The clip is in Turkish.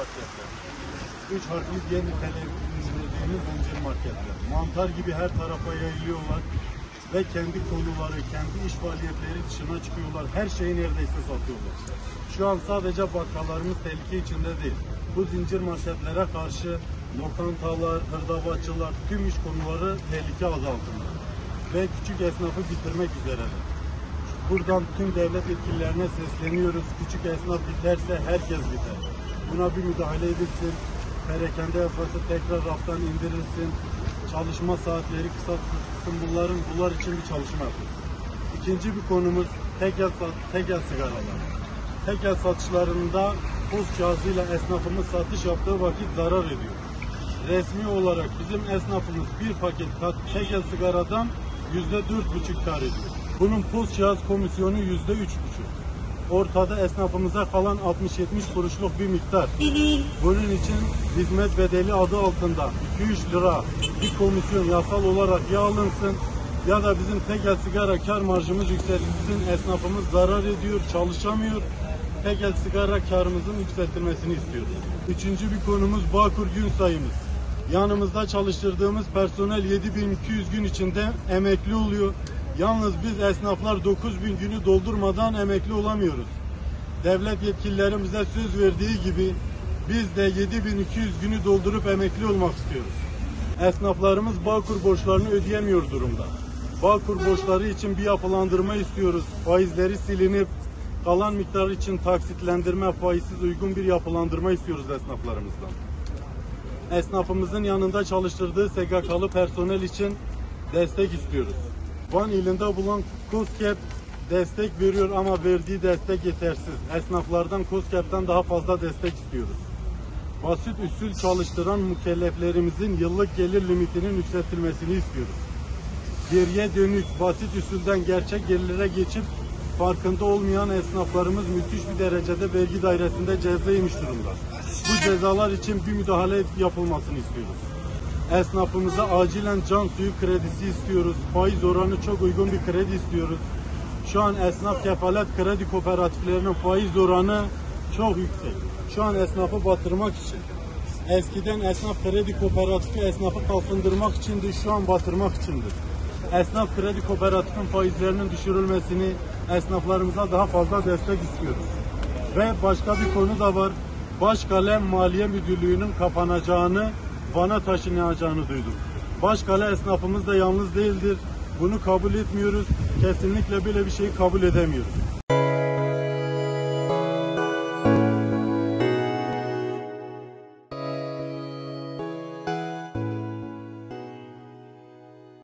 marketler. 3 harfli diye nitelendirdiğimiz zincir marketler. Mantar gibi her tarafa yayılıyorlar ve kendi konuları, kendi iş faaliyetleri dışına çıkıyorlar. Her şeyi neredeyse satıyorlar. Şu an sadece bakkallarımız tehlike içinde değil. Bu zincir marketlere karşı lokantalar, hırdavatçılar, tüm iş konuları tehlike adı altında. Ve küçük esnafı bitirmek üzereler. Buradan tüm devlet yetkililerine sesleniyoruz. Küçük esnaf biterse herkes biter. Buna bir müdahale edilsin. Perakende yasası tekrar raftan indirilsin. Çalışma saatleri kısaltılsın. Bunlar için bir çalışma yapılsın. İkinci bir konumuz tekel sigaralar. Tekel satışlarında post kağıdıyla esnafımız satış yaptığı vakit zarar ediyor. Resmi olarak bizim esnafımız bir paket tekel sigaradan %4,5 kar ediyor. Bunun post kağıt komisyonu %3,5. Ortada esnafımıza kalan 60-70 kuruşluk bir miktar. Bunun için hizmet bedeli adı altında 2-3 lira bir komisyon yasal olarak ya alınsın ya da bizim tekel sigara kar marjımız yükseltilsin. Esnafımız zarar ediyor, çalışamıyor. Tekel sigara karımızın yükseltilmesini istiyoruz. Üçüncü bir konumuz Bağkur gün sayımız. Yanımızda çalıştırdığımız personel 7200 gün içinde emekli oluyor. Yalnız biz esnaflar 9000 günü doldurmadan emekli olamıyoruz. Devlet yetkililerimize söz verdiği gibi biz de 7200 günü doldurup emekli olmak istiyoruz. Esnaflarımız Bağkur borçlarını ödeyemiyor durumda. Bağkur borçları için bir yapılandırma istiyoruz. Faizleri silinip kalan miktar için taksitlendirme, faizsiz uygun bir yapılandırma istiyoruz esnaflarımızdan. Esnafımızın yanında çalıştırdığı SGK'lı personel için destek istiyoruz. Van ilinde bulunan KOSGEB destek veriyor ama verdiği destek yetersiz. Esnaflardan KOSGEB'den daha fazla destek istiyoruz. Basit usul çalıştıran mükelleflerimizin yıllık gelir limitinin yükseltilmesini istiyoruz. Geriye dönük basit usulden gerçek gelire geçip farkında olmayan esnaflarımız müthiş bir derecede vergi dairesinde ceza yemiş durumda. Bu cezalar için bir müdahale yapılmasını istiyoruz. Esnafımıza acilen can suyu kredisi istiyoruz. Faiz oranı çok uygun bir kredi istiyoruz. Şu an esnaf kefalet kredi kooperatiflerinin faiz oranı çok yüksek. Şu an esnafı batırmak için. Eskiden esnaf kredi kooperatifi esnafı kalkındırmak içindi, şu an batırmak içindir. Esnaf kredi kooperatifinin faizlerinin düşürülmesini, esnaflarımıza daha fazla destek istiyoruz. Ve başka bir konu da var. Başkalem Maliye Müdürlüğü'nün kapanacağını, Van'a taşınacağını duydum. Başkale esnafımız da yalnız değildir. Bunu kabul etmiyoruz. Kesinlikle böyle bir şeyi kabul edemiyoruz.